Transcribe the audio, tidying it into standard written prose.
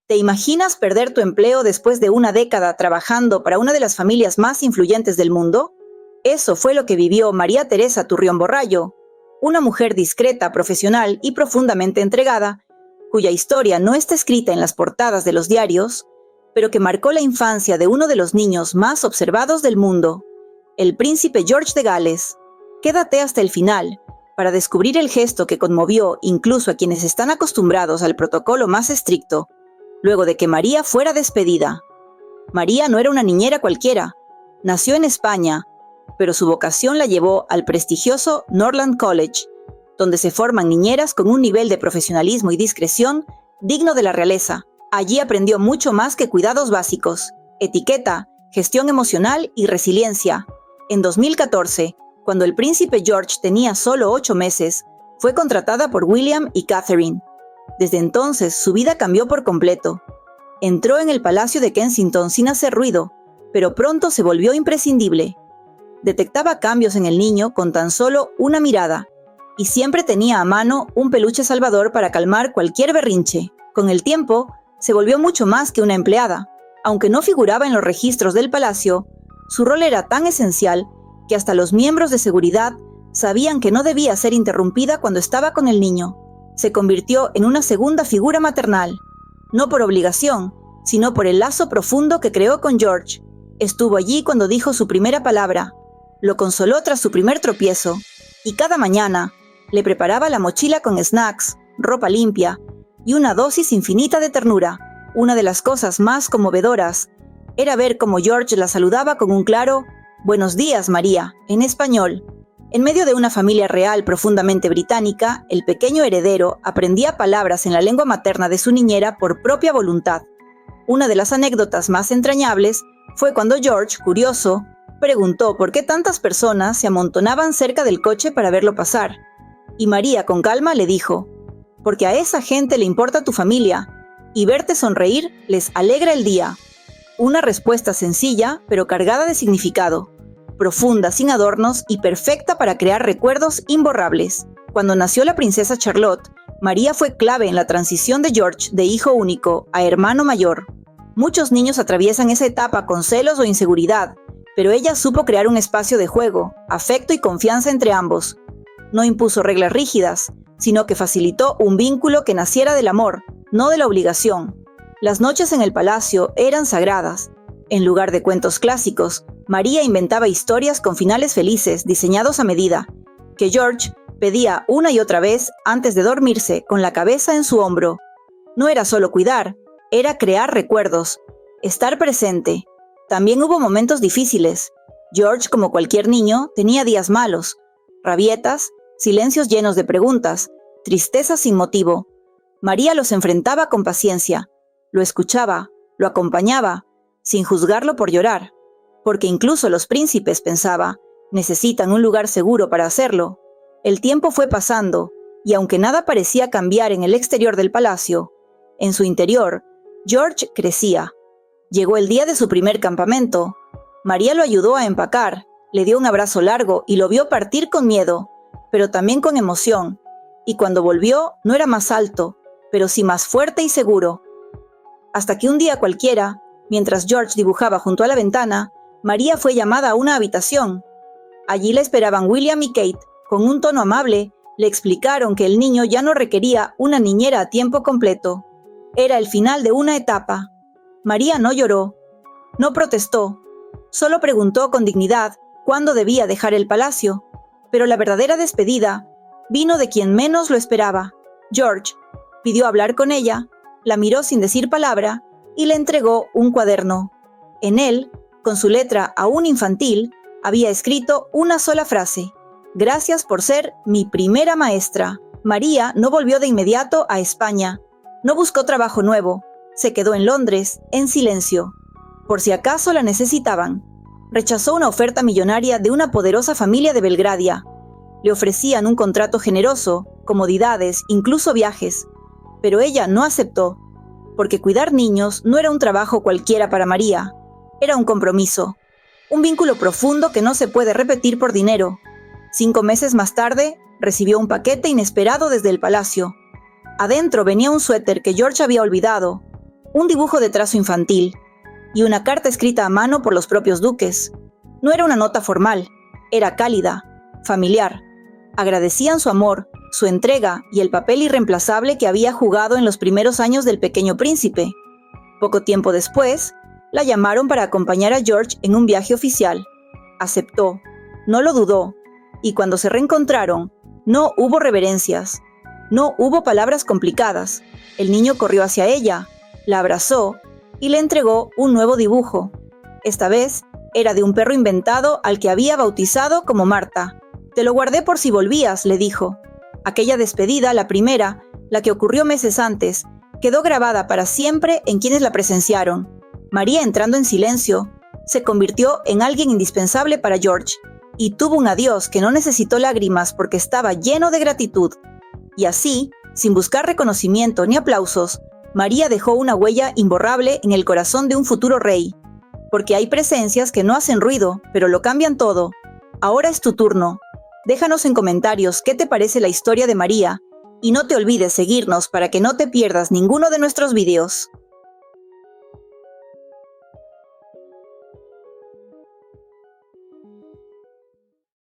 ¿Te imaginas perder tu empleo después de una década trabajando para una de las familias más influyentes del mundo? Eso fue lo que vivió María Teresa Turrión Borrallo, una mujer discreta, profesional y profundamente entregada, cuya historia no está escrita en las portadas de los diarios, pero que marcó la infancia de uno de los niños más observados del mundo, el príncipe George de Gales. Quédate hasta el final para descubrir el gesto que conmovió incluso a quienes están acostumbrados al protocolo más estricto, luego de que María fuera despedida. María no era una niñera cualquiera. Nació en España, pero su vocación la llevó al prestigioso Norland College, donde se forman niñeras con un nivel de profesionalismo y discreción digno de la realeza. Allí aprendió mucho más que cuidados básicos, etiqueta, gestión emocional y resiliencia. En 2014, cuando el príncipe George tenía solo 8 meses, fue contratada por William y Catherine. Desde entonces, su vida cambió por completo. Entró en el Palacio de Kensington sin hacer ruido, pero pronto se volvió imprescindible. Detectaba cambios en el niño con tan solo una mirada, y siempre tenía a mano un peluche salvador para calmar cualquier berrinche. Con el tiempo, se volvió mucho más que una empleada. Aunque no figuraba en los registros del palacio, su rol era tan esencial que hasta los miembros de seguridad sabían que no debía ser interrumpida cuando estaba con el niño. Se convirtió en una segunda figura maternal, no por obligación, sino por el lazo profundo que creó con George. Estuvo allí cuando dijo su primera palabra, lo consoló tras su primer tropiezo, y cada mañana le preparaba la mochila con snacks, ropa limpia y una dosis infinita de ternura. Una de las cosas más conmovedoras era ver cómo George la saludaba con un claro «Buenos días, María», en español. En medio de una familia real profundamente británica, el pequeño heredero aprendía palabras en la lengua materna de su niñera por propia voluntad. Una de las anécdotas más entrañables fue cuando George, curioso, preguntó por qué tantas personas se amontonaban cerca del coche para verlo pasar. Y María, con calma, le dijo, «Porque a esa gente le importa tu familia, y verte sonreír les alegra el día». Una respuesta sencilla, pero cargada de significado. Profunda, sin adornos y perfecta para crear recuerdos imborrables. Cuando nació la princesa Charlotte, María fue clave en la transición de George de hijo único a hermano mayor. Muchos niños atraviesan esa etapa con celos o inseguridad, pero ella supo crear un espacio de juego, afecto y confianza entre ambos. No impuso reglas rígidas, sino que facilitó un vínculo que naciera del amor, no de la obligación. Las noches en el palacio eran sagradas. En lugar de cuentos clásicos, María inventaba historias con finales felices, diseñados a medida, que George pedía una y otra vez antes de dormirse con la cabeza en su hombro. No era solo cuidar, era crear recuerdos, estar presente. También hubo momentos difíciles. George, como cualquier niño, tenía días malos, rabietas, silencios llenos de preguntas, tristezas sin motivo. María los enfrentaba con paciencia, lo escuchaba, lo acompañaba, sin juzgarlo por llorar, porque incluso los príncipes, pensaba, necesitan un lugar seguro para hacerlo. El tiempo fue pasando, y aunque nada parecía cambiar en el exterior del palacio, en su interior, George crecía. Llegó el día de su primer campamento. María lo ayudó a empacar, le dio un abrazo largo y lo vio partir con miedo, pero también con emoción. Y cuando volvió, no era más alto, pero sí más fuerte y seguro. Hasta que un día cualquiera, mientras George dibujaba junto a la ventana, María fue llamada a una habitación. Allí la esperaban William y Kate. Con un tono amable, le explicaron que el niño ya no requería una niñera a tiempo completo. Era el final de una etapa. María no lloró, no protestó, solo preguntó con dignidad cuándo debía dejar el palacio. Pero la verdadera despedida vino de quien menos lo esperaba. George pidió hablar con ella, la miró sin decir palabra y le entregó un cuaderno. En él, con su letra aún infantil, había escrito una sola frase: «Gracias por ser mi primera maestra». María no volvió de inmediato a España. No buscó trabajo nuevo. Se quedó en Londres, en silencio. Por si acaso la necesitaban. Rechazó una oferta millonaria de una poderosa familia de Belgradia. Le ofrecían un contrato generoso, comodidades, incluso viajes. Pero ella no aceptó, porque cuidar niños no era un trabajo cualquiera para María. Era un compromiso, un vínculo profundo que no se puede repetir por dinero. 5 meses más tarde, recibió un paquete inesperado desde el palacio. Adentro venía un suéter que George había olvidado, un dibujo de trazo infantil y una carta escrita a mano por los propios duques. No era una nota formal, era cálida, familiar. Agradecían su amor, su entrega y el papel irreemplazable que había jugado en los primeros años del pequeño príncipe. Poco tiempo después, la llamaron para acompañar a George en un viaje oficial. Aceptó, no lo dudó, y cuando se reencontraron, no hubo reverencias, no hubo palabras complicadas. El niño corrió hacia ella, la abrazó y le entregó un nuevo dibujo. Esta vez era de un perro inventado al que había bautizado como Marta. «Te lo guardé por si volvías», le dijo. Aquella despedida, la primera, la que ocurrió meses antes, quedó grabada para siempre en quienes la presenciaron. María, entrando en silencio, se convirtió en alguien indispensable para George, y tuvo un adiós que no necesitó lágrimas porque estaba lleno de gratitud. Y así, sin buscar reconocimiento ni aplausos, María dejó una huella imborrable en el corazón de un futuro rey. Porque hay presencias que no hacen ruido, pero lo cambian todo. Ahora es tu turno. Déjanos en comentarios qué te parece la historia de María, y no te olvides seguirnos para que no te pierdas ninguno de nuestros videos.